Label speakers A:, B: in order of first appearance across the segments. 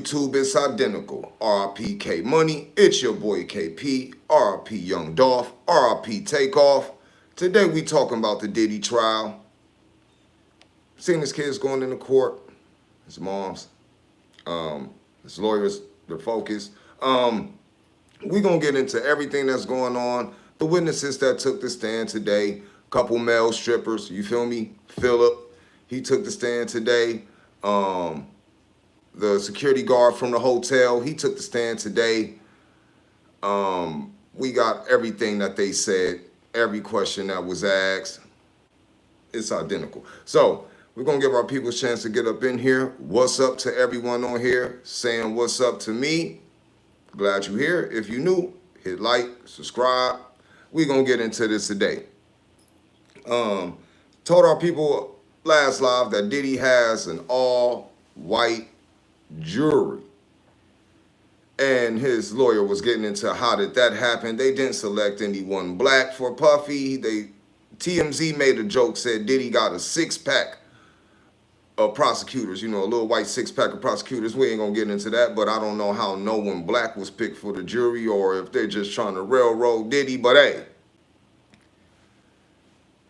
A: YouTube, it's identical. RIP K Money, it's your boy KP, RIP Young Dolph, RIP Takeoff. Today we talking about the Diddy trial. Seeing his kids going into court, his mom's, his lawyers, the focus. We gonna get into everything that's going on. The witnesses that took the stand today, couple male strippers, you feel me? Philip, he took the stand today. The security guard from the hotel, he took the stand today. We got everything that they said, every question that was asked. It's identical. So we're going to give our people a chance to get up in here. What's up to everyone on here saying what's up to me? Glad you're here. If you're new, hit like, subscribe. We're going to get into this today. Told our people last live that Diddy has an all-white jury. And his lawyer was getting into how did that happen. They didn't select anyone black for Puffy. TMZ made a joke, said Diddy got a six-pack of prosecutors, you know, a little white six-pack of prosecutors. We ain't gonna get into that, but I don't know how no one black was picked for the jury or if they're just trying to railroad Diddy, but hey,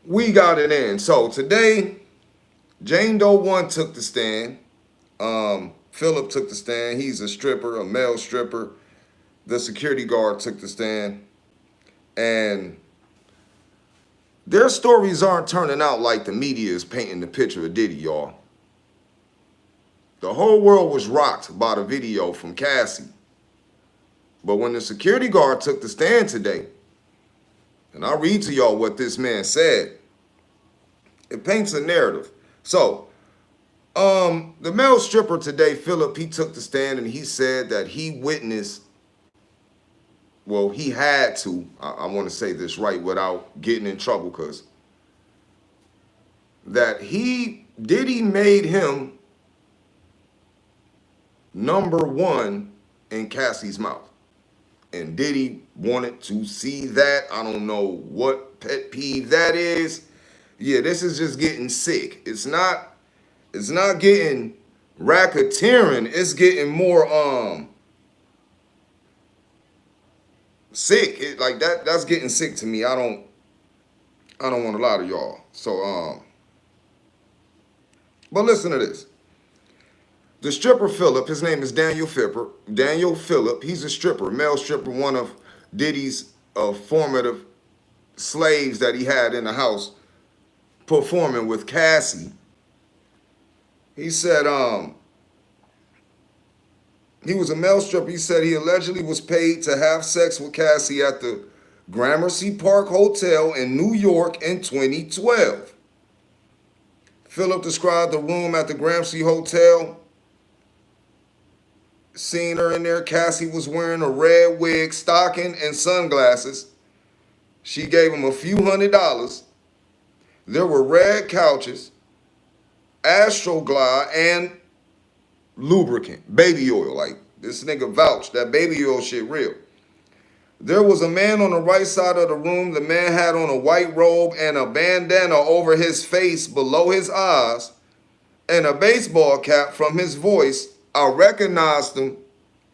A: we got it in. So today, Jane Doe 1 took the stand. Philip took the stand. He's a stripper, a male stripper. The security guard took the stand. And their stories aren't turning out like the media is painting the picture of Diddy, y'all. The whole world was rocked by the video from Cassie. But when the security guard took the stand today, and I'll read to y'all what this man said, it paints a narrative. So, the male stripper today, Philip, he took the stand and he said that he witnessed, well, he had to, I want to say this right without getting in trouble, because that Diddy made him number one in Cassie's mouth. And Diddy wanted to see that. I don't know what pet peeve that is. Yeah, this is just getting sick. It's not getting racketeering. It's getting more sick. Like that's getting sick to me. I don't want to lie to y'all. So but listen to this. The stripper Philip, his name is Daniel Philip, he's a stripper, male stripper, one of Diddy's formative slaves that he had in the house performing with Cassie. He said he was a male stripper. He said he allegedly was paid to have sex with Cassie at the Gramercy Park Hotel in New York in 2012. Philip described the room at the Gramercy Hotel. Seen her in there. Cassie was wearing a red wig, stocking, and sunglasses. She gave him a few $100s. There were red couches, Astroglide, and lubricant, baby oil. Like, this nigga vouched that baby oil shit real. There was a man on the right side of the room. The man had on a white robe and a bandana over his face below his eyes and a baseball cap. From his voice, I recognized him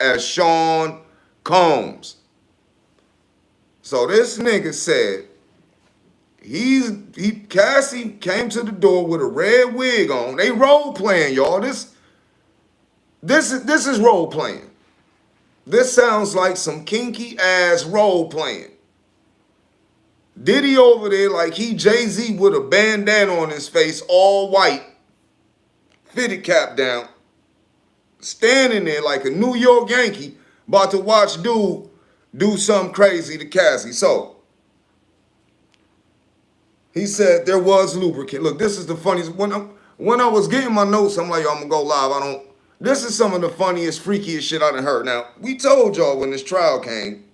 A: as Sean Combs. So this nigga said Cassie came to the door with a red wig on. They role playing, y'all. This is role playing. This sounds like some kinky ass role playing. Diddy over there like he Jay-Z with a bandana on his face, all white, fitted cap down, standing there like a New York Yankee, about to watch dude do something crazy to Cassie. So he said there was lubricant. Look, this is the funniest. When I was getting my notes, I'm like, yo, I'm gonna go live. This is some of the funniest, freakiest shit I done heard. Now, we told y'all when this trial came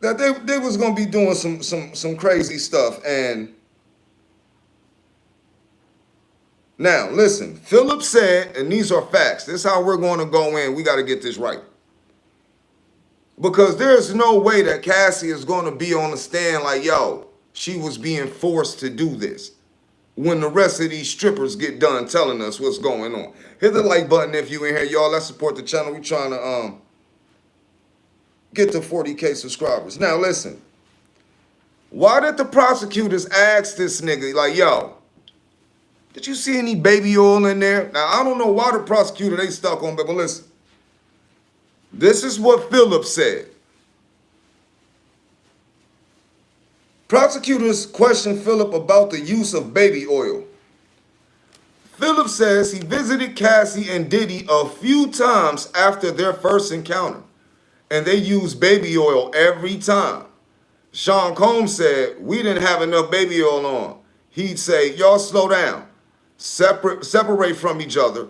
A: that they was gonna be doing some crazy stuff. And now, listen, Philip said, and these are facts. This is how we're gonna go in. We gotta get this right. Because there's no way that Cassie is gonna be on the stand like, yo, she was being forced to do this. when the rest of these strippers get done telling us what's going on. Hit the like button if you in here, y'all. Let's support the channel. We trying to get to 40K subscribers. Now listen, why did the prosecutors ask this nigga, like, yo, did you see any baby oil in there? Now, I don't know why the prosecutor they stuck on, but listen. This is what Philip said. Prosecutors questioned Philip about the use of baby oil. Philip says he visited Cassie and Diddy a few times after their first encounter, and they used baby oil every time. Sean Combs said, we didn't have enough baby oil on. He'd say, y'all slow down, separate from each other.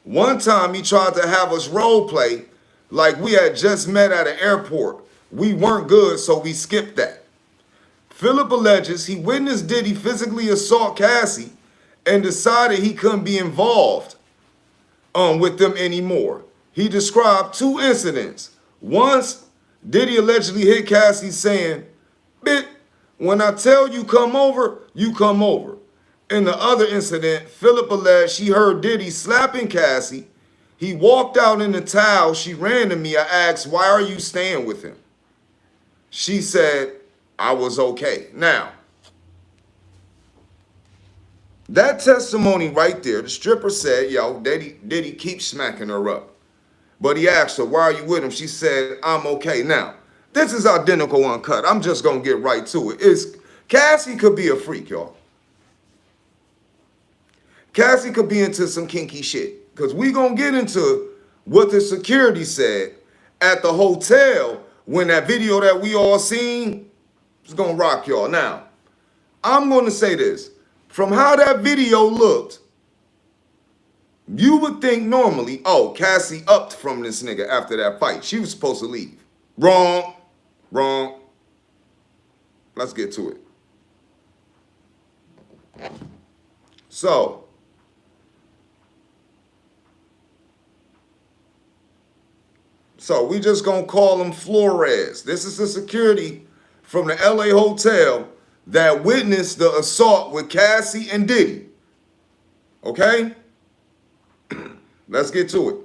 A: One time he tried to have us role play like we had just met at an airport. We weren't good, so we skipped that. Philip alleges he witnessed Diddy physically assault Cassie and decided he couldn't be involved with them anymore. He described two incidents. Once, Diddy allegedly hit Cassie saying, "Bitch, when I tell you come over, you come over." In the other incident, Philip alleged she heard Diddy slapping Cassie. He walked out in the towel. She ran to me. I asked, why are you staying with him? She said, I was okay. Now, that testimony right there, the stripper said, yo, Diddy keeps smacking her up. But he asked her, why are you with him? She said, I'm okay. Now, this is identical uncut. I'm just going to get right to it. Cassie could be a freak, y'all. Cassie could be into some kinky shit. Because we going to get into what the security said at the hotel when that video that we all seen is going to rock y'all. Now, I'm going to say this. From how that video looked, you would think normally, oh, Cassie upped from this nigga after that fight. She was supposed to leave. Wrong. Wrong. Let's get to it. So we just gonna call him Flores. This is the security from the LA hotel that witnessed the assault with Cassie and Diddy. Okay? Let's get to it.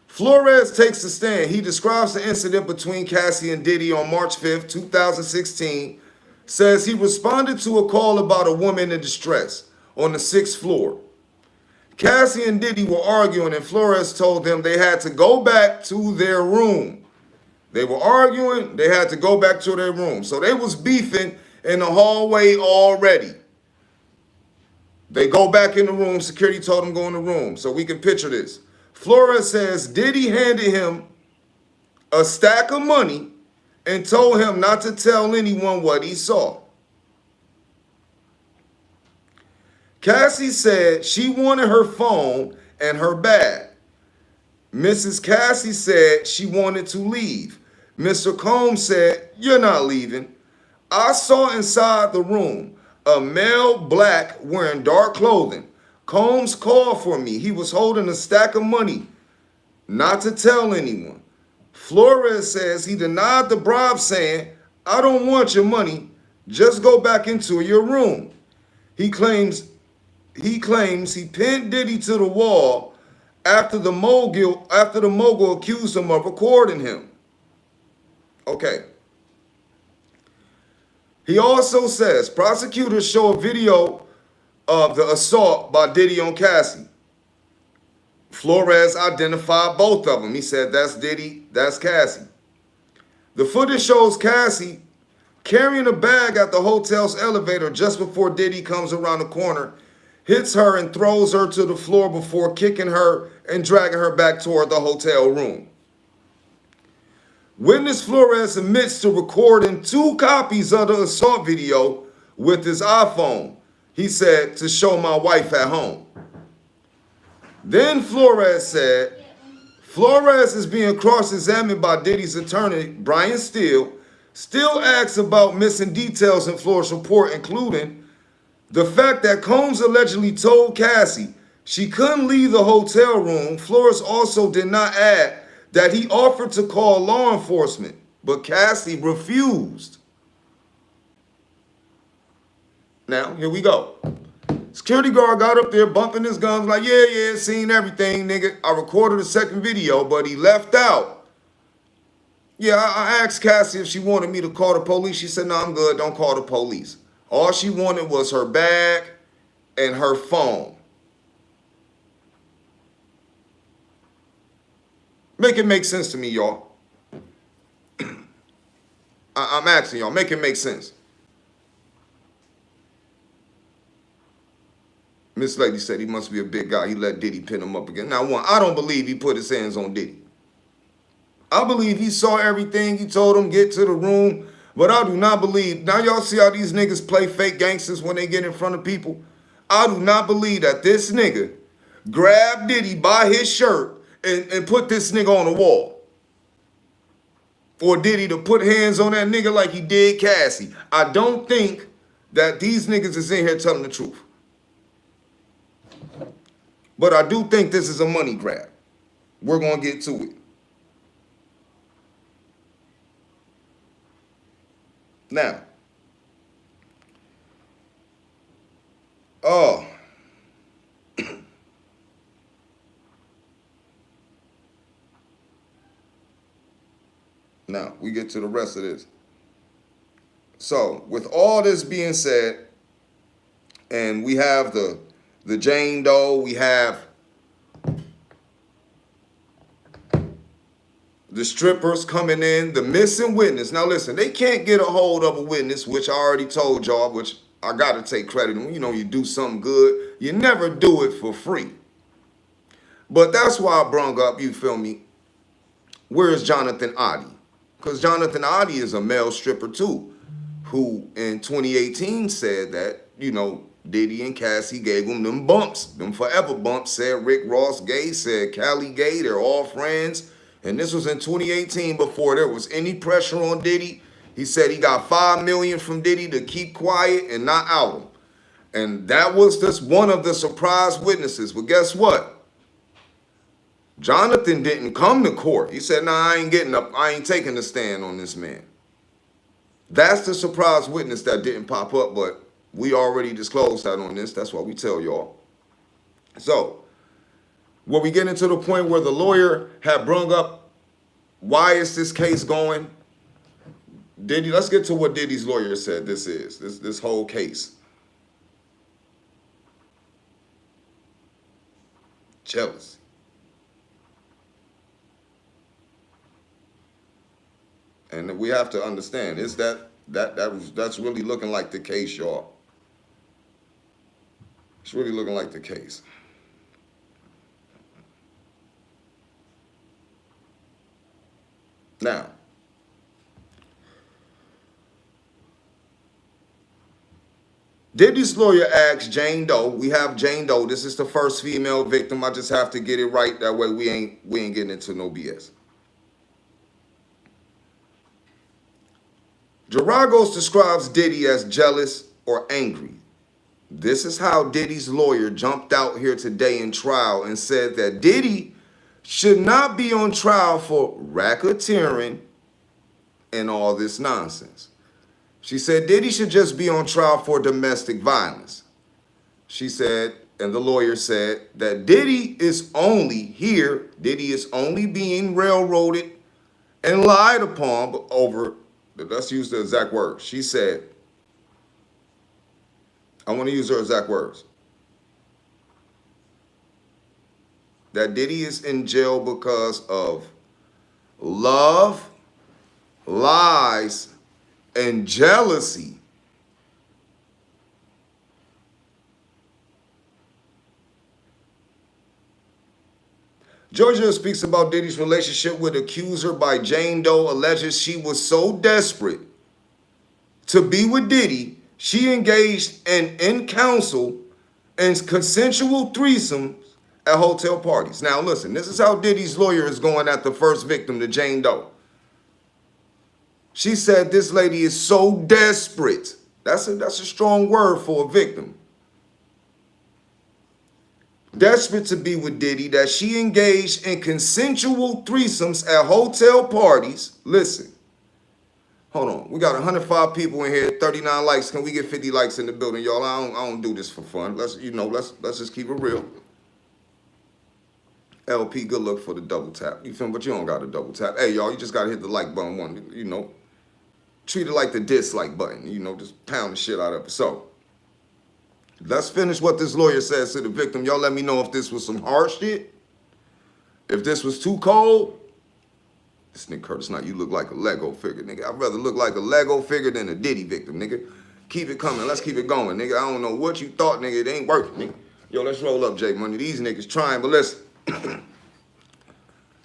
A: Flores takes the stand. He describes the incident between Cassie and Diddy on March 5th, 2016. Says he responded to a call about a woman in distress on the 6th floor. Cassie and Diddy were arguing, and Flores told them they had to go back to their room. They were arguing, they had to go back to their room. So they was beefing in the hallway already. They go back in the room, security told them go in the room. So we can picture this. Flores says Diddy handed him a stack of money and told him not to tell anyone what he saw. Cassie said she wanted her phone and her bag. Mrs. Cassie said she wanted to leave. Mr. Combs said, you're not leaving. I saw inside the room a male black wearing dark clothing. Combs called for me. He was holding a stack of money, not to tell anyone. Flores says he denied the bribe, saying, I don't want your money. Just go back into your room. He claims he pinned Diddy to the wall after the mogul accused him of recording him. Okay. He also says prosecutors show a video of the assault by Diddy on Cassie. Flores identified both of them. He said, that's Diddy, that's Cassie. The footage shows Cassie carrying a bag at the hotel's elevator just before Diddy comes around the corner, hits her and throws her to the floor before kicking her and dragging her back toward the hotel room. Witness Flores admits to recording 2 copies of the assault video with his iPhone. He said, to show my wife at home. Then Flores said, Flores is being cross-examined by Diddy's attorney, Brian Steele, still asks about missing details in Flores' report, including the fact that Combs allegedly told Cassie she couldn't leave the hotel room. Flores also did not add that he offered to call law enforcement, but Cassie refused. Now, here we go. Security guard got up there bumping his guns like, yeah, seen everything, nigga. I recorded a second video, but he left out. Yeah, I asked Cassie if she wanted me to call the police. She said, no, I'm good. Don't call the police. All she wanted was her bag and her phone. Make it make sense to me, y'all. I'm asking y'all, make it make sense. Miss Lady said he must be a big guy. He let Diddy pin him up again. Now, one, I don't believe he put his hands on Diddy. I believe he saw everything. He told him, get to the room. But I do not believe, now y'all see how these niggas play fake gangsters when they get in front of people? I do not believe that this nigga grabbed Diddy by his shirt and put this nigga on the wall. Or Diddy to put hands on that nigga like he did Cassie. I don't think that these niggas is in here telling the truth. But I do think this is a money grab. We're going to get to it. Now, now we get to the rest of this. So, with all this being said, and we have the Jane Doe, we have the strippers coming in, the missing witness. Now listen, they can't get a hold of a witness, which I already told y'all, which I got to take credit. When you do something good, you never do it for free. But that's why I brung up, you feel me, where is Jonathan Oddie? Because Jonathan Oddie is a male stripper too, who in 2018 said that, Diddy and Cassie gave him them bumps, them forever bumps, said Rick Ross gay, said Callie gay, they're all friends. And this was in 2018 before there was any pressure on Diddy. He said he got $5 million from Diddy to keep quiet and not out him. And that was just one of the surprise witnesses. But guess what? Jonathan didn't come to court. He said, nah, I ain't getting up. I ain't taking the stand on this man. That's the surprise witness that didn't pop up, but we already disclosed that on this. That's why we tell y'all. So, when we get into the point where the lawyer had brung up, why is this case going? Diddy, let's get to what Diddy's lawyer said this whole case. Jealousy. And we have to understand, that's really looking like the case, y'all. It's really looking like the case. Now, Diddy's lawyer asked Jane Doe. We have Jane Doe. This is the first female victim. I just have to get it right. That way we ain't getting into no BS. Geragos describes Diddy as jealous or angry. This is how Diddy's lawyer jumped out here today in trial and said that Diddy should not be on trial for racketeering and all this nonsense. She said Diddy should just be on trial for domestic violence. She said, and the lawyer said, that Diddy is only being railroaded and lied upon over, let's use the exact words. She said, I want to use her exact words, that Diddy is in jail because of love, lies, and jealousy. Georgia speaks about Diddy's relationship with accuser by Jane Doe, alleges she was so desperate to be with Diddy, she engaged in counsel and consensual threesomes at hotel parties. Now listen, this is how Diddy's lawyer is going at the first victim, the Jane Doe. She said this lady is so desperate. That's a strong word for a victim. Desperate to be with Diddy that she engaged in consensual threesomes at hotel parties. Listen. Hold on. We got 105 people in here, 39 likes. Can we get 50 likes in the building, y'all? I don't do this for fun. Let's just keep it real. LP, good luck for the double tap. You feel me? But you don't got a double tap. Hey, y'all, you just got to hit the like button one, Treat it like the dislike button, just pound the shit out of it. So, let's finish what this lawyer says to the victim. Y'all let me know if this was some hard shit. If this was too cold. This nigga Curtis Knight, you look like a Lego figure, nigga. I'd rather look like a Lego figure than a Diddy victim, nigga. Keep it coming. Let's keep it going, nigga. I don't know what you thought, nigga. It ain't working, nigga. Yo, let's roll up, J Money. These niggas trying, but listen.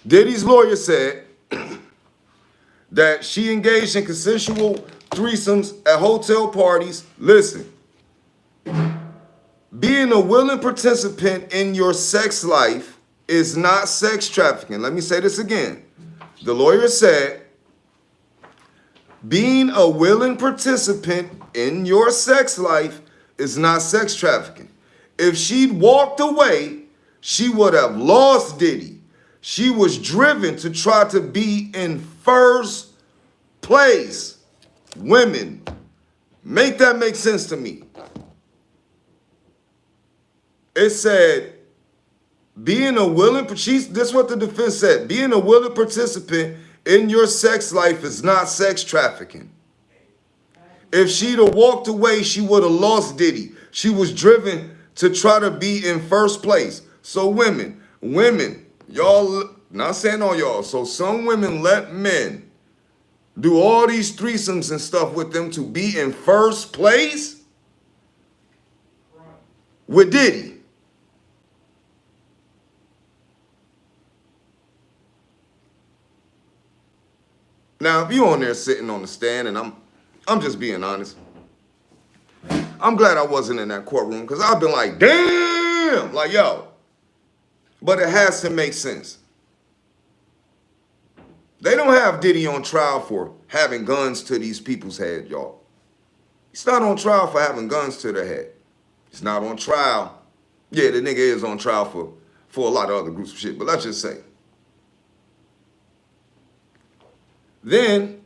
A: Diddy's lawyer said that she engaged in consensual threesomes at hotel parties. Listen. Being a willing participant in your sex life is not sex trafficking. Let me say this again. The lawyer said, being a willing participant in your sex life is not sex trafficking. If she'd walked away, she would have lost Diddy. She was driven to try to be in first place. Women, make that make sense to me. It said, being a willing, this is what the defense said. Being a willing participant in your sex life is not sex trafficking. If she'd have walked away, she would have lost Diddy. She was driven to try to be in first place. So women, y'all, not saying all y'all. So some women let men do all these threesomes and stuff with them to be in first place with Diddy. Now, if you on there sitting on the stand, and I'm just being honest, I'm glad I wasn't in that courtroom, because I've been like, damn, like, yo. But it has to make sense. They don't have Diddy on trial for having guns to these people's head, y'all. He's not on trial for having guns to their head. He's not on trial. Yeah, the nigga is on trial for a lot of other groups of shit, but let's just say. Then,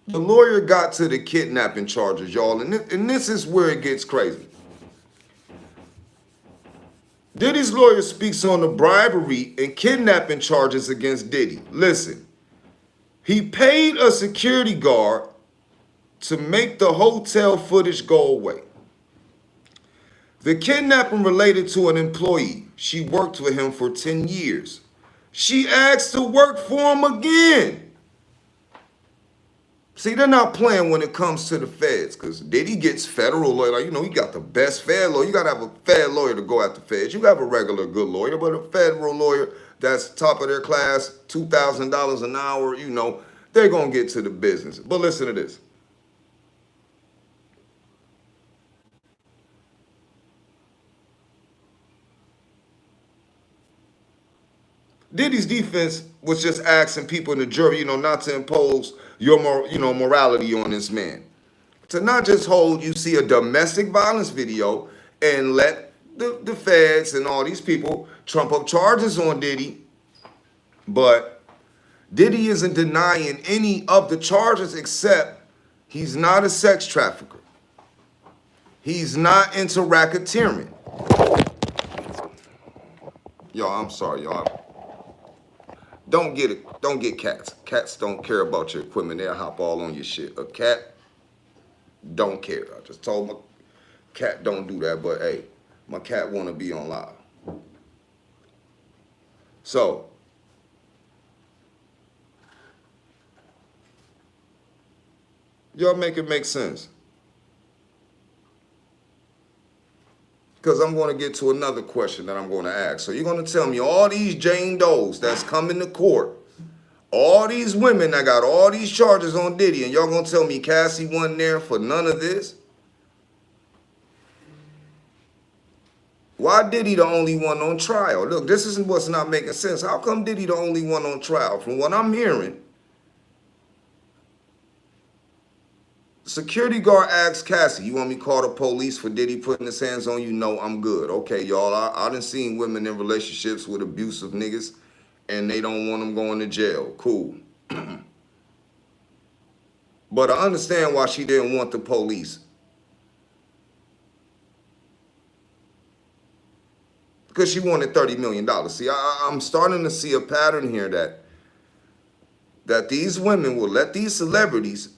A: the lawyer got to the kidnapping charges, y'all, and this is where it gets crazy. Diddy's lawyer speaks on the bribery and kidnapping charges against Diddy. Listen, he paid a security guard to make the hotel footage go away. The kidnapping related to an employee. She worked with him for 10 years. She asked to work for him again. See, they're not playing when it comes to the feds, because Diddy gets federal lawyer. Like, he got the best fed lawyer. You got to have a fed lawyer to go after feds. You have a regular good lawyer, but a federal lawyer that's top of their class, $2,000 an hour, they're going to get to the business. But listen to this. Diddy's defense was just asking people in the jury, not to impose your morality on this man. To not just hold, you see a domestic violence video and let the feds and all these people trump up charges on Diddy. But Diddy isn't denying any of the charges except he's not a sex trafficker. He's not into racketeering. Y'all, I'm sorry, y'all. Don't get cats. Cats don't care about your equipment. They'll hop all on your shit. A cat don't care. I just told my cat don't do that, but hey, my cat want to be on live. So, y'all make it make sense. Because I'm going to get to another question that I'm going to ask. So you're going to tell me all these Jane Does that's coming to court, all these women that got all these charges on Diddy, and y'all going to tell me Cassie wasn't there for none of this? Why Diddy the only one on trial? Look, this is what's not making sense. How come Diddy the only one on trial? From what I'm hearing, security guard asks Cassie, you want me to call the police for Diddy putting his hands on you? No, I'm good. Okay, y'all, I done seen women in relationships with abusive niggas, and they don't want them going to jail. Cool. But I understand why she didn't want the police. Because she wanted $30 million. See, I'm starting to see a pattern here that these women will let these celebrities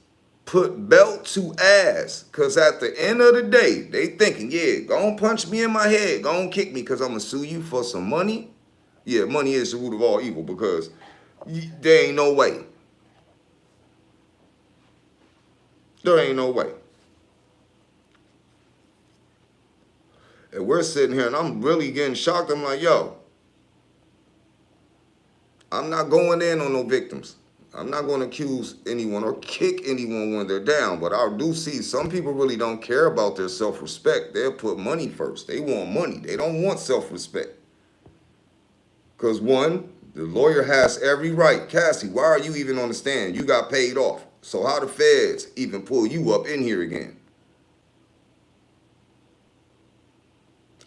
A: put belt to ass. Because at the end of the day, they thinking, yeah, go on punch me in my head. Go on kick me because I'm going to sue you for some money. Yeah, money is the root of all evil because there ain't no way. There ain't no way. And we're sitting here and I'm really getting shocked. I'm like, yo, I'm not going in on no victims. I'm not going to accuse anyone or kick anyone when they're down. But I do see some people really don't care about their self-respect. They'll put money first. They want money. They don't want self-respect. Because one, the lawyer has every right. Cassie, why are you even on the stand? You got paid off. So how the feds even pull you up in here again?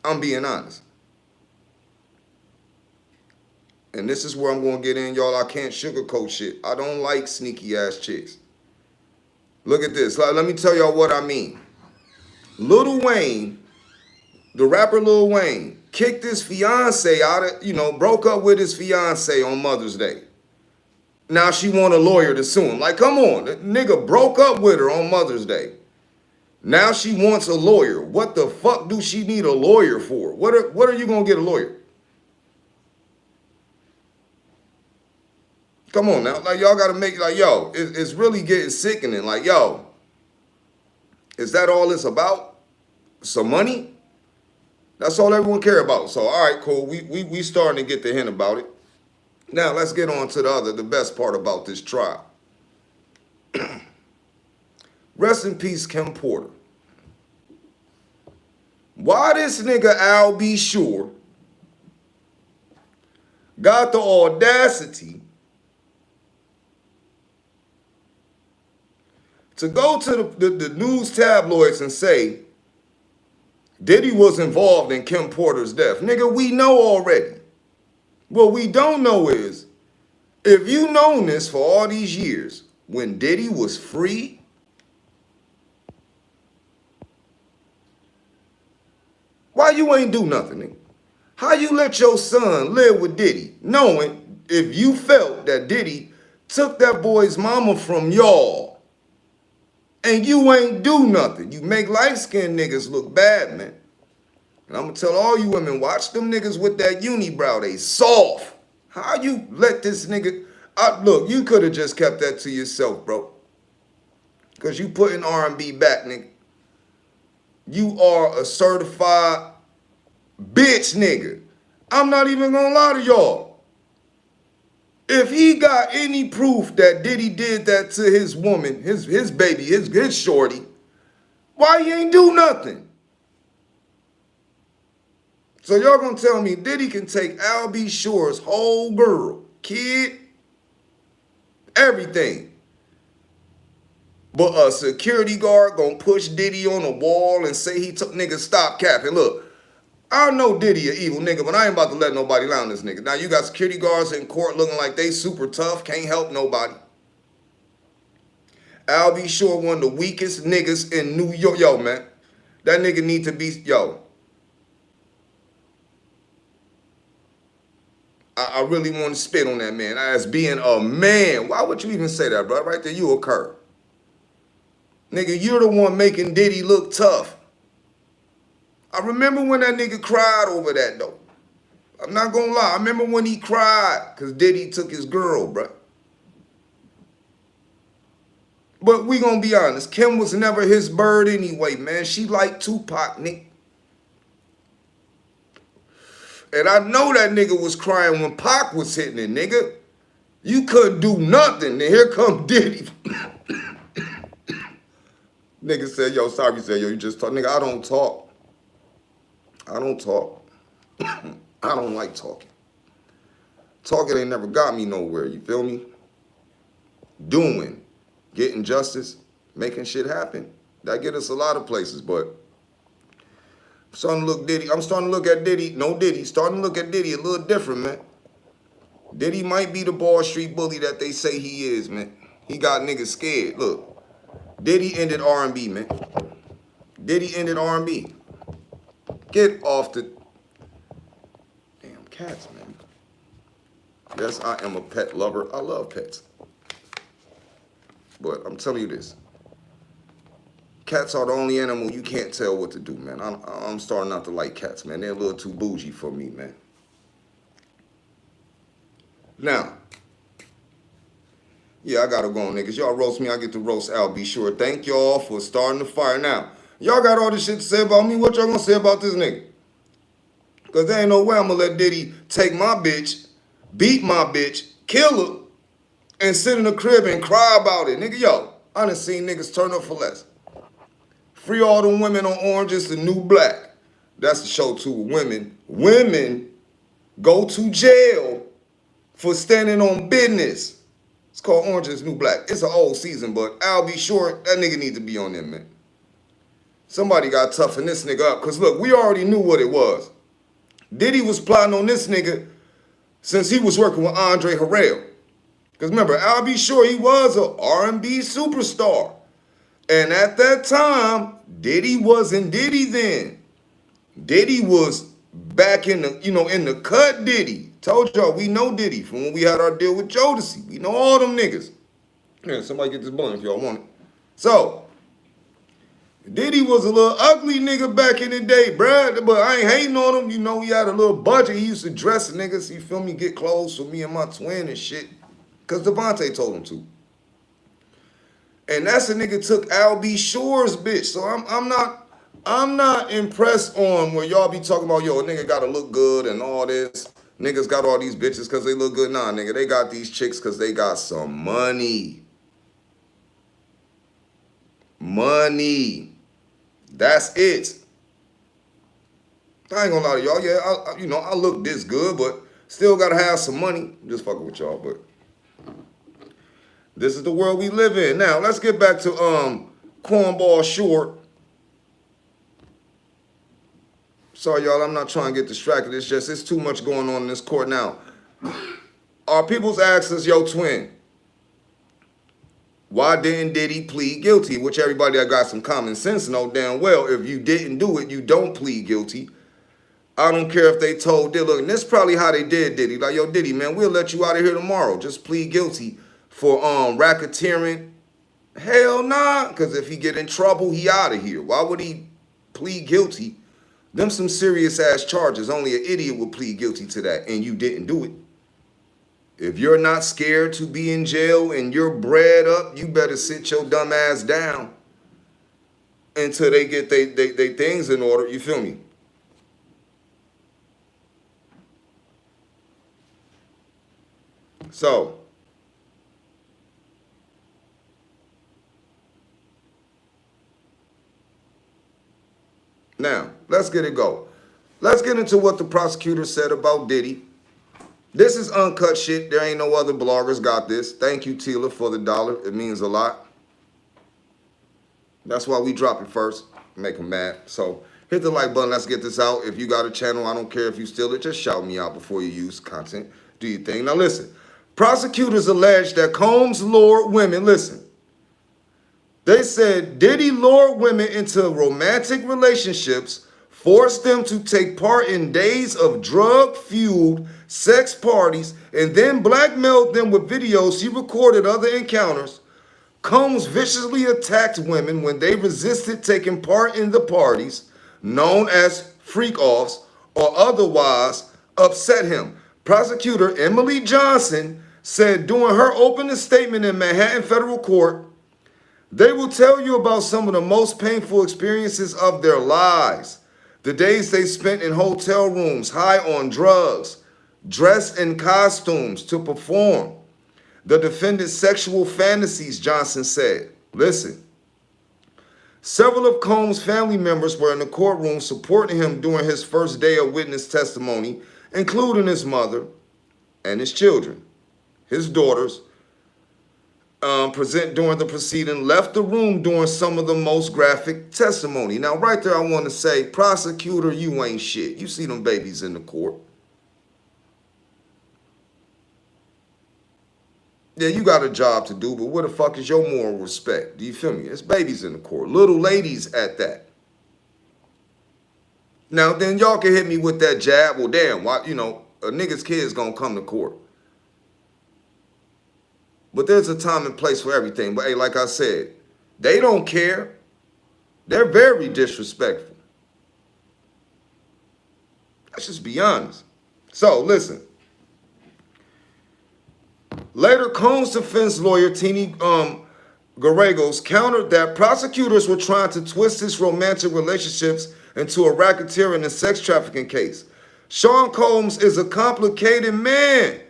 A: I'm being honest. And this is where I'm going to get in, y'all. I can't sugarcoat shit. I don't like sneaky ass chicks. Look at this. Let me tell y'all what I mean. Lil Wayne, the rapper Lil Wayne, kicked his fiance out of, broke up with his fiance on Mother's Day. Now she want a lawyer to sue him. Like, come on. The nigga broke up with her on Mother's Day. Now she wants a lawyer. What the fuck do she need a lawyer for? What are you going to get a lawyer? Come on now. Like, y'all got to make it like, yo, it's really getting sickening. Like, yo, is that all it's about? Some money? That's all everyone care about. So, all right, cool. We starting to get the hint about it. Now, let's get on to the best part about this trial. Rest in peace, Kim Porter. Why this nigga Al B. Sure got the audacity to go to the news tabloids and say Diddy was involved in Kim Porter's death. Nigga, we know already. What we don't know is, if you known this for all these years, when Diddy was free, why you ain't do nothing, nigga? How you let your son live with Diddy, knowing if you felt that Diddy took that boy's mama from y'all, and you ain't do nothing? You make light-skinned niggas look bad, man. And I'm going to tell all you women, watch them niggas with that unibrow. They soft. How you let this nigga... look, you could have just kept that to yourself, bro. Because you putting R&B back, nigga. You are a certified bitch, nigga. I'm not even going to lie to y'all. If he got any proof that Diddy did that to his woman, his baby, his shorty, why he ain't do nothing? So y'all gonna tell me Diddy can take Al B. Sure's whole girl, kid, everything, but a security guard gonna push Diddy on a wall and say he took... Nigga, stop capping. Look, I know Diddy an evil nigga, but I ain't about to let nobody lie on this nigga. Now you got security guards in court looking like they super tough, can't help nobody. Al B. Sure one of the weakest niggas in New York. Yo, man, that nigga need to be... Yo, I really want to spit on that man as being a man. Why would you even say that, bro? Right there, you a cur. Nigga, you're the one making Diddy look tough. I remember when that nigga cried over that, though. I'm not going to lie. I remember when he cried because Diddy took his girl, bro. But we going to be honest. Kim was never his bird anyway, man. She liked Tupac, nigga. And I know that nigga was crying when Pac was hitting it, nigga. You couldn't do nothing. And here come Diddy. Nigga said, yo, sorry, said, yo, you just talk. Nigga, I don't talk. I don't talk. I don't like talking. Talking ain't never got me nowhere, you feel me? Doing, getting justice, making shit happen. That get us a lot of places, but I'm starting to look at Diddy, starting to look at Diddy a little different, man. Diddy might be the Ball Street bully that they say he is, man. He got niggas scared. Look, Diddy ended R&B, man. Diddy ended R&B. Get off the damn cats, man. Yes, I am a pet lover. I love pets. But I'm telling you this. Cats are the only animal you can't tell what to do, man. I'm starting not to like cats, man. They're a little too bougie for me, man. Now, yeah, I gotta go on, niggas. Y'all roast me, I get to roast Al. Be sure. Thank y'all for starting the fire. Now, y'all got all this shit to say about me. What y'all gonna say about this nigga? Because there ain't no way I'm gonna let Diddy take my bitch, beat my bitch, kill her, and sit in the crib and cry about it. Nigga, yo, I done seen niggas turn up for less. Free all them women on Orange is the New Black. That's the show too. Women go to jail for standing on business. It's called Orange is the New Black. It's an old season, but I'll be sure that nigga need to be on there, man. Somebody got to toughen this nigga up. Because look, we already knew what it was. Diddy was plotting on this nigga since he was working with Andre Harrell. Because remember, I'll be sure he was an R&B superstar. And at that time, Diddy wasn't Diddy then. Diddy was back in the, in the cut Diddy. Told y'all, we know Diddy from when we had our deal with Jodeci. We know all them niggas. Yeah, somebody get this blunt if y'all want it. So, Diddy was a little ugly nigga back in the day, bruh. But I ain't hating on him. He had a little budget. He used to dress niggas, you feel me, get clothes for me and my twin and shit. Because Devontae told him to. And that's a nigga took Al B. Shore's bitch. So I'm not impressed on where y'all be talking about, yo, a nigga gotta look good and all this. Niggas got all these bitches because they look good. Nah, nigga, they got these chicks because they got some money. Money. That's it. I ain't gonna lie to y'all. Yeah, I look this good, but still gotta have some money. I'm just fucking with y'all, but this is the world we live in. Now, let's get back to Cornball Short. Sorry, y'all, I'm not trying to get distracted. It's too much going on in this court now. Our people's asked us, yo, twin, why didn't Diddy plead guilty? Which everybody that got some common sense know damn well, if you didn't do it, you don't plead guilty. I don't care if they told Diddy, look, and this is probably how they did Diddy. Like, yo, Diddy, man, we'll let you out of here tomorrow. Just plead guilty for racketeering. Hell nah, because if he get in trouble, he out of here. Why would he plead guilty? Them some serious ass charges. Only an idiot would plead guilty to that, and you didn't do it. If you're not scared to be in jail and you're bred up, you better sit your dumb ass down until they get they things in order. You feel me? So, now, let's get it go. Let's get into what the prosecutor said about Diddy. This is uncut shit. There ain't no other bloggers got this. Thank you, Tila, for the $1. It means a lot. That's why we drop it first. Make them mad. So, hit the like button. Let's get this out. If you got a channel, I don't care if you steal it. Just shout me out before you use content. Do your thing. Now, listen. Prosecutors allege that Combs lured women. Listen. They said Diddy lured women into romantic relationships, forced them to take part in days of drug-fueled sex parties, and then blackmailed them with videos he recorded other encounters. Combs viciously attacked women when they resisted taking part in the parties, known as freak-offs, or otherwise upset him. Prosecutor Emily Johnson said during her opening statement in Manhattan Federal Court, they will tell you about some of the most painful experiences of their lives. The days they spent in hotel rooms, high on drugs, dressed in costumes to perform. The defendant's sexual fantasies, Johnson said. Listen. Several of Combs' family members were in the courtroom supporting him during his first day of witness testimony, including his mother and his children. His daughters, present during the proceeding, left the room during some of the most graphic testimony. Now, right there, I want to say, prosecutor, you ain't shit. You see them babies in the court. Yeah, you got a job to do, but where the fuck is your moral respect? Do you feel me? It's babies in the court, little ladies at that. Now, then y'all can hit me with that jab. Well, damn, why, you know, a nigga's kid's gonna come to court. But there's a time and place for everything. But hey, like I said, they don't care. They're very disrespectful. Let's just be honest. So, listen. Later, Combs' defense lawyer, Teeny Gallegos, countered that prosecutors were trying to twist his romantic relationships into a racketeering and sex trafficking case. Sean Combs is a complicated man,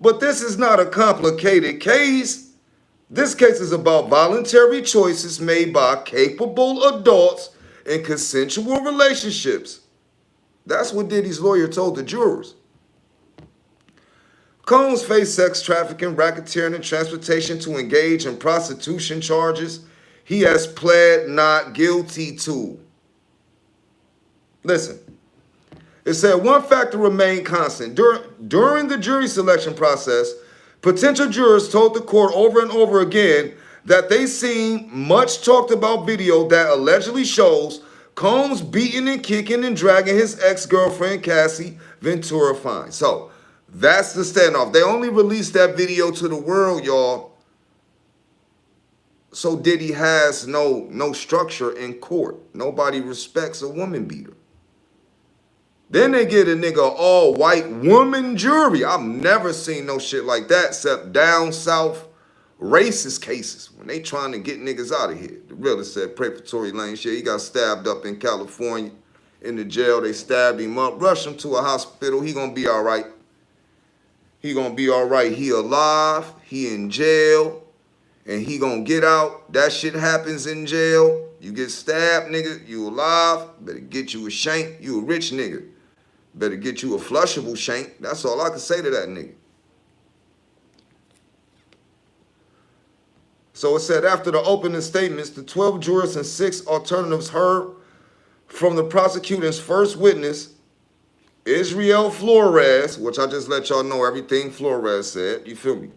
A: but this is not a complicated case. This case is about voluntary choices made by capable adults in consensual relationships. That's what Diddy's lawyer told the jurors. Combs faced sex trafficking, racketeering, and transportation to engage in prostitution charges he has pled not guilty to. Listen, it said one factor remained constant. During the jury selection process, potential jurors told the court over and over again that they seen much talked about video that allegedly shows Combs beating and kicking and dragging his ex-girlfriend Cassie Ventura fine. So that's the standoff. They only released that video to the world, y'all, so Diddy has no structure in court. Nobody respects a woman beater. Then they get a nigga all-white woman jury. I've never seen no shit like that except down south racist cases when they trying to get niggas out of here. The realist said, pray for Tory Lanez shit. He got stabbed up in California in the jail. They stabbed him up, rushed him to a hospital. He gonna be all right. He gonna be all right. He alive. He in jail. And he gonna get out. That shit happens in jail. You get stabbed, nigga. You alive. Better get you a shank. You a rich nigga. Better get you a flushable shank. That's all I can say to that nigga. So it said after the opening statements, the 12 jurors and 6 alternatives heard from the prosecutor's first witness, Israel Flores, which I just let y'all know everything Flores said. You feel me?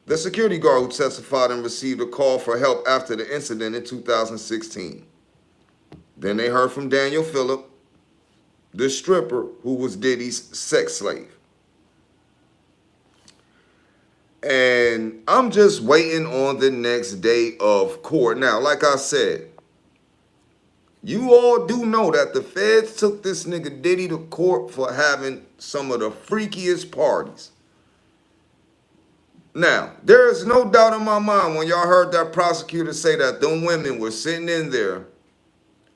A: The security guard who testified and received a call for help after the incident in 2016. Then they heard from Daniel Phillip, the stripper who was Diddy's sex slave. And I'm just waiting on the next day of court. Now, like I said, you all do know that the feds took this nigga Diddy to court for having some of the freakiest parties. Now, there is no doubt in my mind when y'all heard that prosecutor say that them women were sitting in there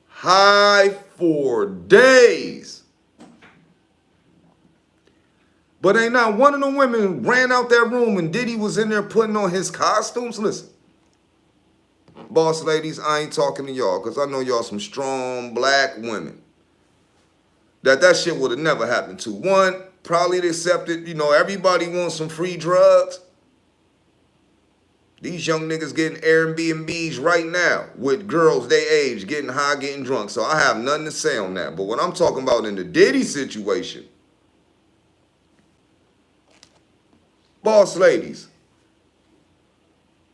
A: high for days. But ain't not one of them women ran out that room and Diddy was in there putting on his costumes. Listen, boss ladies, I ain't talking to y'all because I know y'all some strong black women that shit would have never happened to. One, probably accepted, you know, everybody wants some free drugs. These young niggas getting Airbnbs right now with girls they age, getting high, getting drunk. So I have nothing to say on that. But what I'm talking about in the Diddy situation, boss ladies,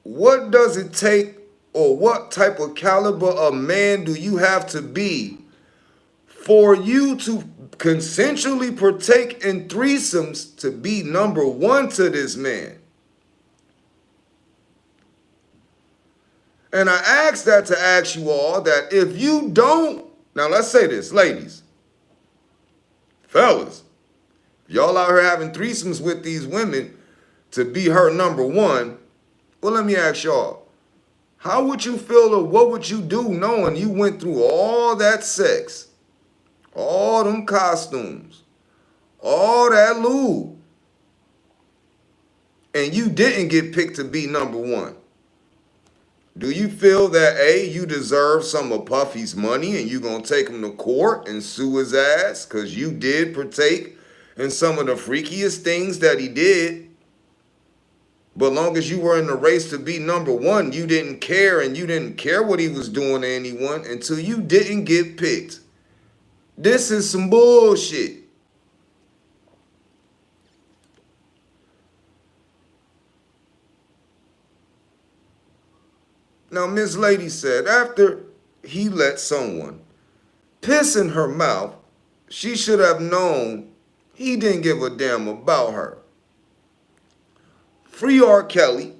A: what does it take or what type of caliber of man do you have to be for you to consensually partake in threesomes to be number one to this man? And I ask that to ask you all that if you don't, now let's say this, ladies, fellas, y'all out here having threesomes with these women to be her number one, well, let me ask y'all, how would you feel or what would you do knowing you went through all that sex, all them costumes, all that lube, and you didn't get picked to be number one? Do you feel that, A, you deserve some of Puffy's money and you gonna take him to court and sue his ass because you did partake in some of the freakiest things that he did? But long as you were in the race to be number one, you didn't care, and you didn't care what he was doing to anyone until you didn't get picked. This is some bullshit. Now, Miss Lady said after he let someone piss in her mouth, she should have known he didn't give a damn about her. Free R. Kelly.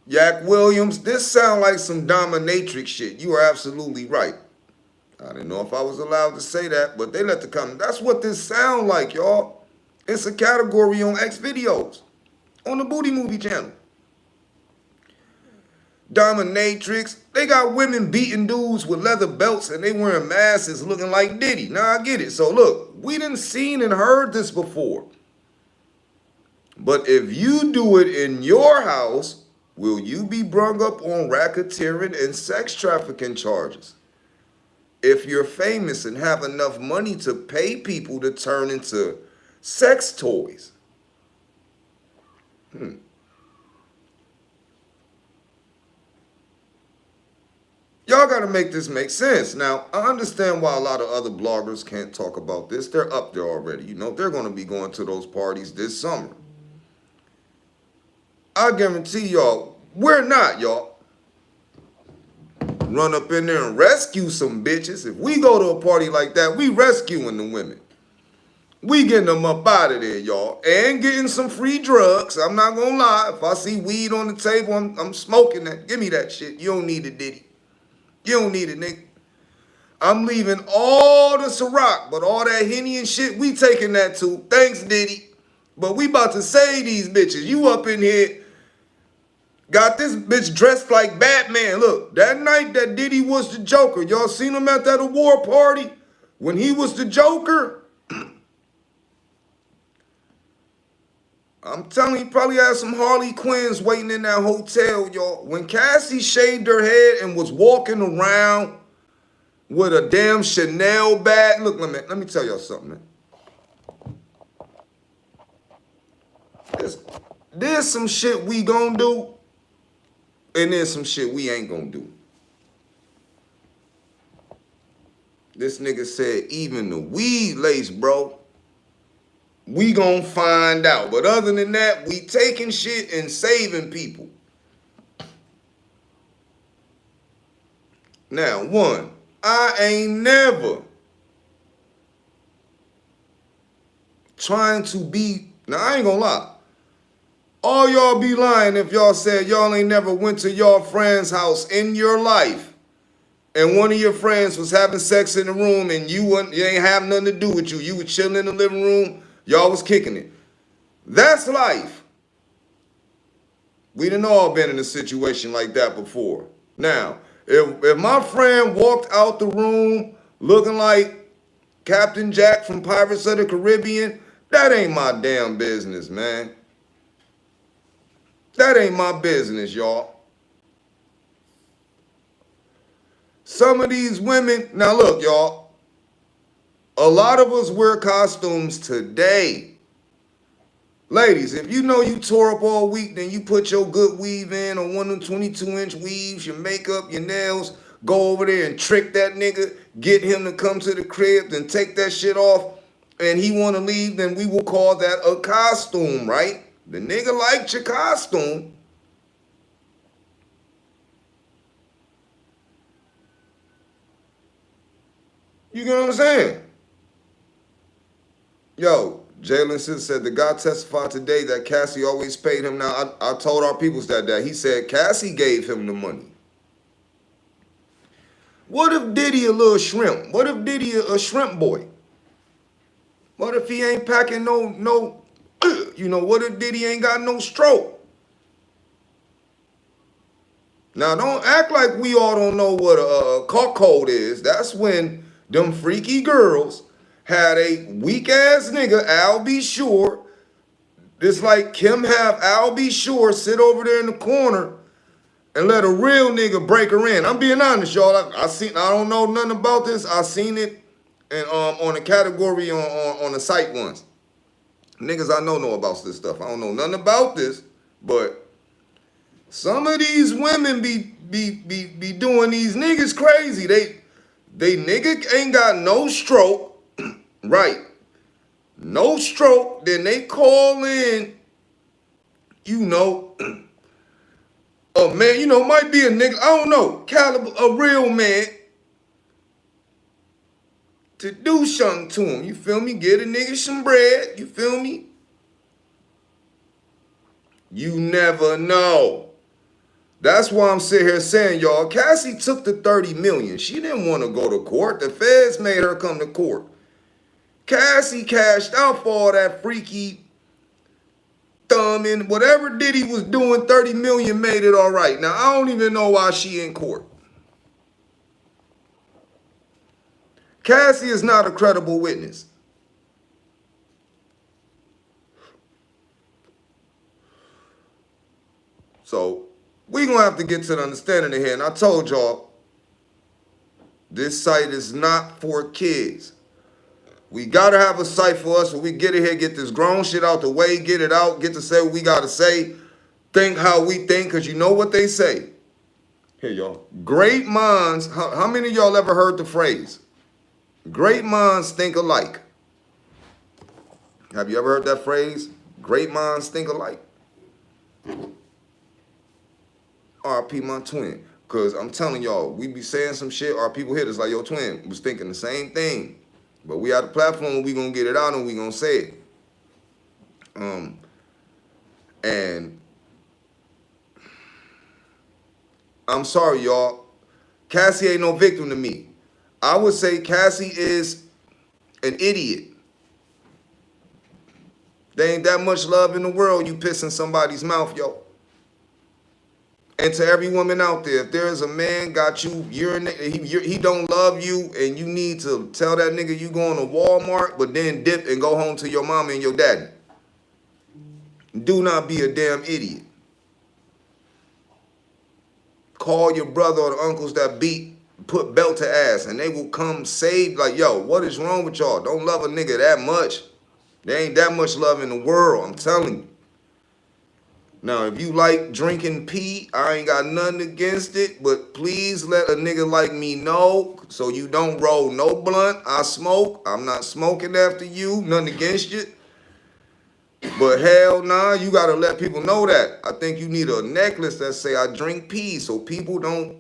A: Yak Williams, this sound like some dominatrix shit. You are absolutely right. I didn't know if I was allowed to say that, but they let the comment. That's what this sound like, y'all. It's a category on X videos on the Booty Movie channel. Dominatrix. They got women beating dudes with leather belts and they wearing masks looking like Diddy. Now I get it. So look, we done seen and heard this before. But if you do it in your house, will you be brung up on racketeering and sex trafficking charges? If you're famous and have enough money to pay people to turn into sex toys. Y'all got to make this make sense. Now, I understand why a lot of other bloggers can't talk about this. They're up there already. You know, they're going to be going to those parties this summer. I guarantee y'all, we're not, y'all. Run up in there and rescue some bitches. If we go to a party like that, we rescuing the women. We getting them up out of there, y'all. And getting some free drugs. I'm not going to lie. If I see weed on the table, I'm smoking that. Give me that shit. You don't need it, Diddy. You don't need it, nigga. I'm leaving all the Ciroc, but all that Henny and shit, we taking that too. Thanks, Diddy. But we about to save these bitches. You up in here, got this bitch dressed like Batman. Look, that night that Diddy was the Joker, y'all seen him at that award party? When he was the Joker? I'm telling you, he probably had some Harley Quinns waiting in that hotel, y'all. When Cassie shaved her head and was walking around with a damn Chanel bag. Look, let me tell y'all something, man. There's some shit we gonna do, and there's some shit we ain't gonna do. This nigga said even the weed lace, bro. We gonna find out. But other than that, we taking shit and saving people. Now, one, I ain't never trying to be, now I ain't gonna lie. All y'all be lying if y'all said y'all ain't never went to y'all friend's house in your life and one of your friends was having sex in the room and you ain't have nothing to do with you. You were chilling in the living room. Y'all was kicking it. That's life. We done all been in a situation like that before. Now, if my friend walked out the room looking like Captain Jack from Pirates of the Caribbean, that ain't my damn business, man. That ain't my business, y'all. Some of these women, now look, y'all. A lot of us wear costumes today. Ladies, if you know you tore up all week, then you put your good weave in on one of them 22-inch weaves, your makeup, your nails, go over there and trick that nigga, get him to come to the crib, then take that shit off, and he want to leave, then we will call that a costume, right? The nigga liked your costume. You get what I'm saying? Yo, Jalen said the guy testified today that Cassie always paid him. Now, I told our peoples that he said Cassie gave him the money. What if Diddy a little shrimp? What if Diddy a shrimp boy? What if he ain't packing no, you know, what if Diddy ain't got no stroke? Now, don't act like we all don't know what a cuckold is. That's when them freaky girls had a weak-ass nigga, Al B. Sure. It's like Kim have Al B. Sure sit over there in the corner and let a real nigga break her in. I'm being honest, y'all. I don't know nothing about this. I seen it and on a category on the site once. Niggas I know about this stuff. I don't know nothing about this, but some of these women be doing these niggas crazy. They nigga ain't got no stroke. Right. no stroke. Then they call in, you know, a man, you know, might be a nigga, I don't know, caliber, a real man, to do something to him. You feel me? Get a nigga some bread. You feel me? You never know. That's why I'm sitting here saying, y'all, Cassie took the 30 million. She didn't want to go to court. The feds made her come to court. Cassie cashed out for all that freaky thumbing. Whatever Diddy was doing, 30 million made it all right. Now, I don't even know why she in court. Cassie is not a credible witness. So, we're going to have to get to the understanding of here. And I told y'all, this site is not for kids. We got to have a site for us where we get in here, get this grown shit out the way, get it out, get to say what we got to say, think how we think, because you know what they say. Here, y'all. Great minds, how many of y'all ever heard the phrase? Great minds think alike. Have you ever heard that phrase? Great minds think alike. RP my twin. Because I'm telling y'all, we be saying some shit, our people hit us like, yo, twin was thinking the same thing. But we had a platform, we gonna get it out and we gonna say it. And I'm sorry, y'all. Cassie ain't no victim to me. I would say Cassie is an idiot. There ain't that much love in the world, you piss in somebody's mouth, yo. And to every woman out there, if there is a man got you, he don't love you, and you need to tell that nigga you going to Walmart, but then dip and go home to your mama and your daddy. Do not be a damn idiot. Call your brother or the uncles that put belt to ass, and they will come save, like, yo, what is wrong with y'all? Don't love a nigga that much. There ain't that much love in the world, I'm telling you. Now, if you like drinking pee, I ain't got nothing against it, but please let a nigga like me know so you don't roll no blunt. I smoke. I'm not smoking after you. Nothing against you. But hell nah, you got to let people know that. I think you need a necklace that say I drink pee so people don't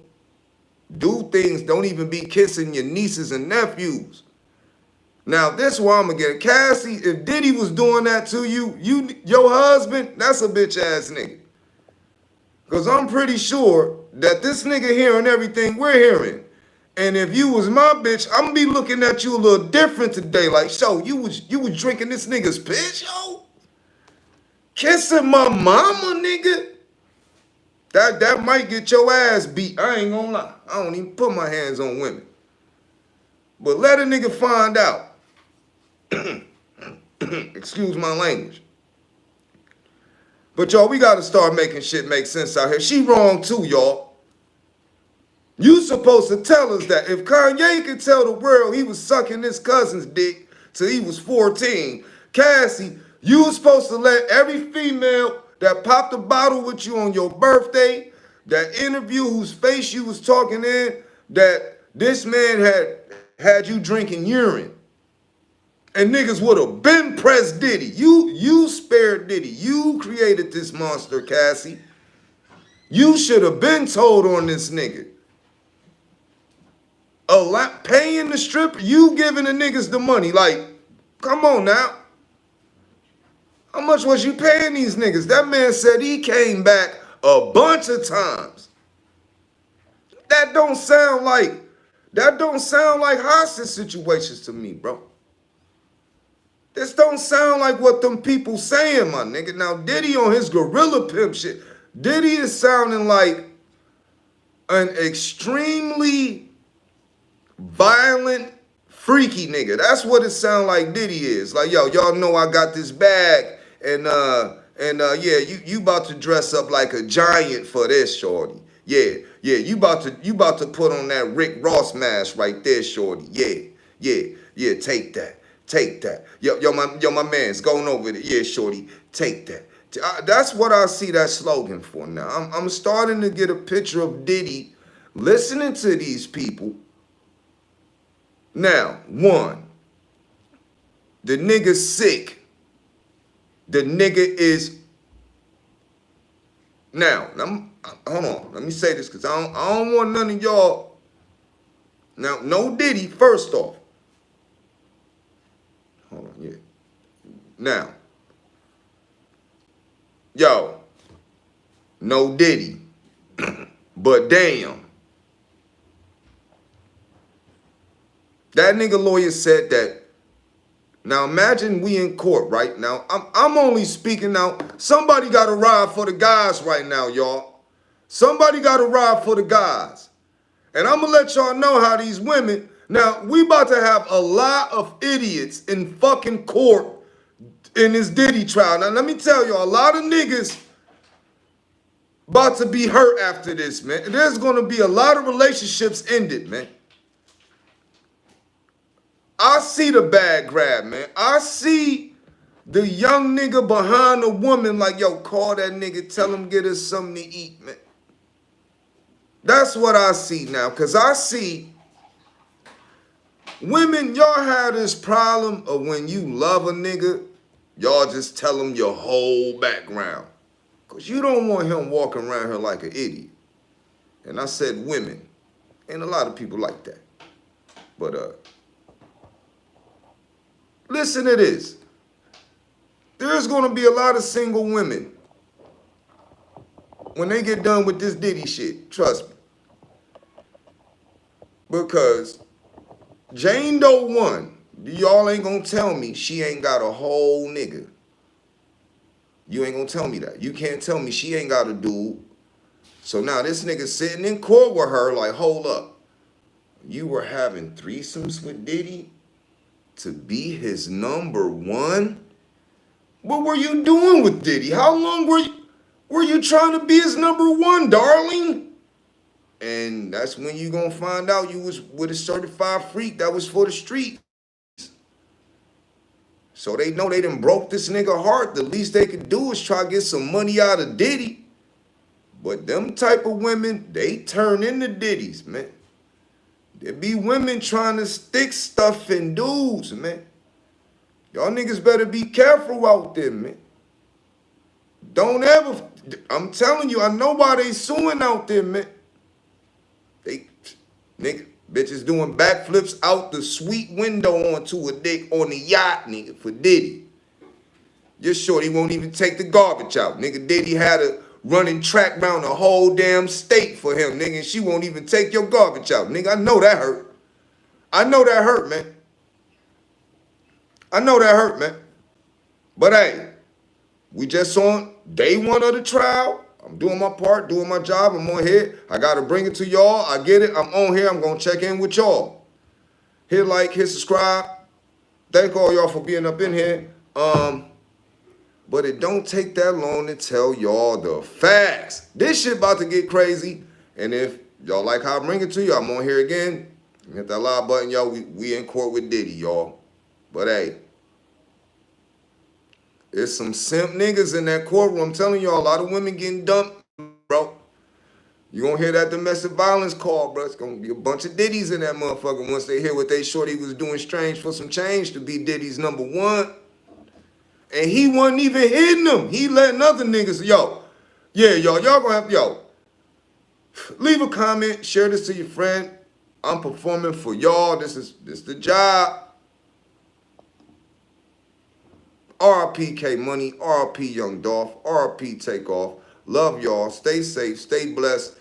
A: do things, don't even be kissing your nieces and nephews. Now, this is why I'm going to get it. Cassie, if Diddy was doing that to you, your husband, that's a bitch-ass nigga. Because I'm pretty sure that this nigga hearing everything we're hearing. And if you was my bitch, I'm going to be looking at you a little different today. Like, so, you was drinking this nigga's piss, yo? Kissing my mama, nigga? That might get your ass beat. I ain't going to lie. I don't even put my hands on women. But let a nigga find out. Excuse my language. But y'all, we got to start making shit make sense out here. She wrong too, y'all. You supposed to tell us that. If Kanye could tell the world he was sucking his cousin's dick till he was 14, Cassie, you was supposed to let every female that popped a bottle with you on your birthday, that interview whose face you was talking in, that this man had you drinking urine. And niggas would have been pressed Diddy. You spared Diddy. You created this monster, Cassie. You should have been told on this nigga. A lot paying the stripper, you giving the niggas the money. Like, come on now. How much was you paying these niggas? That man said he came back a bunch of times. That don't sound like hostage situations to me, bro. This don't sound like what them people saying, my nigga. Now, Diddy on his gorilla pimp shit, Diddy is sounding like an extremely violent, freaky nigga. That's what it sound like Diddy is. Like, yo, y'all know I got this bag, and yeah, you about to dress up like a giant for this, shorty. Yeah, you about to put on that Rick Ross mask right there, shorty. Yeah, take that. Take that. Yo, my man's going over there. Yeah, shorty, take that. That's what I see that slogan for now. I'm starting to get a picture of Diddy listening to these people. Now, one, The nigga's sick. The nigga is... Now, hold on. Let me say this because I don't want none of y'all... Now, no Diddy, first off. Hold on, yeah. Now, yo, no Diddy. But damn. That nigga lawyer said that. Now imagine we in court right now. I'm only speaking now. Somebody got to ride for the guys right now, y'all. Somebody got to ride for the guys. And I'm going to let y'all know how these women... Now, we about to have a lot of idiots in fucking court in this Diddy trial. Now, let me tell y'all, a lot of niggas about to be hurt after this, man. There's going to be a lot of relationships ended, man. I see the bag grab, man. I see the young nigga behind the woman like, yo, call that nigga, tell him get us something to eat, man. That's what I see now, because I see women, y'all have this problem of when you love a nigga, y'all just tell him your whole background. Because you don't want him walking around here like an idiot. And I said women. And a lot of people like that. But, listen to this. There's going to be a lot of single women when they get done with this Diddy shit. Trust me. Because Jane Doe 1, y'all ain't going to tell me she ain't got a whole nigga. You ain't going to tell me that. You can't tell me she ain't got a dude. So now this nigga sitting in court with her like, hold up. You were having threesomes with Diddy to be his number one? What were you doing with Diddy? How long were you trying to be his number one, darling? And that's when you gonna find out you was with a certified freak that was for the street. So they know they done broke this nigga heart. The least they could do is try to get some money out of Diddy. But them type of women, they turn into Diddies, man. There be women trying to stick stuff in dudes, man. Y'all niggas better be careful out there, man. Don't ever, I'm telling you, I know why they suing out there, man. They, nigga, bitches doing backflips out the suite window onto a dick on the yacht, nigga, for Diddy. Your shorty won't even take the garbage out. Nigga, Diddy had a running track around the whole damn state for him, nigga, and she won't even take your garbage out. Nigga, I know that hurt. I know that hurt, man. I know that hurt, man. But hey, we just on day one of the trial. I'm doing my part, doing my job. I'm on here. I got to bring it to y'all. I get it. I'm on here. I'm going to check in with y'all. Hit like, hit subscribe. Thank all y'all for being up in here. But it don't take that long to tell y'all the facts. This shit about to get crazy. And if y'all like how I bring it to you, I'm on here again. Hit that live button, y'all. We in court with Diddy, y'all. But hey, there's some simp niggas in that courtroom. I'm telling y'all, a lot of women getting dumped, bro. You gonna hear that domestic violence call, bro. It's gonna be a bunch of Diddies in that motherfucker once they hear what they shorty was doing strange for some change to be Diddy's number one. And he wasn't even hitting them. He letting other niggas, yo. Yeah, y'all gonna have, yo. Leave a comment, share this to your friend. I'm performing for y'all. This is the job. RP K Money, RP Young Dolph, RP Takeoff. Love y'all. Stay safe, stay blessed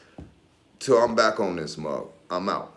A: till I'm back on this mug. I'm out.